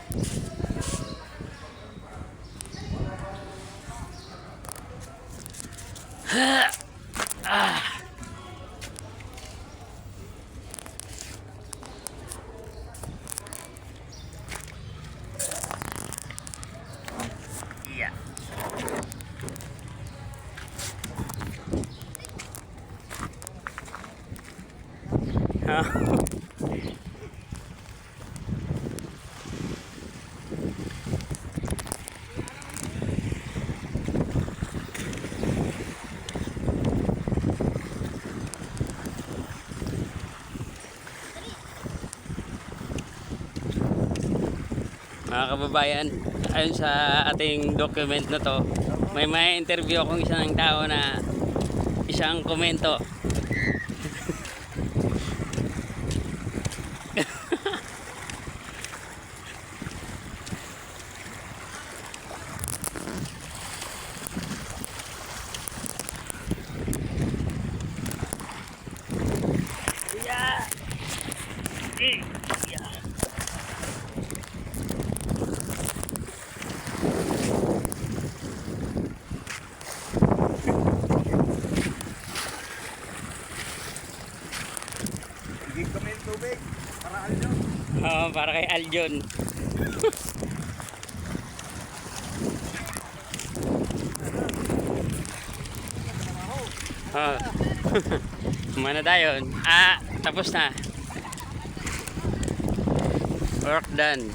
Yeah. Mga kababayan, ayon sa ating document na to, may interview akong isang tao na isang komento. Yeah. Yeah. Higit kami ng tubig. Para Aljon. Oo, para kay Aljon. Oh. Mana tayo? Tapos na. Work done.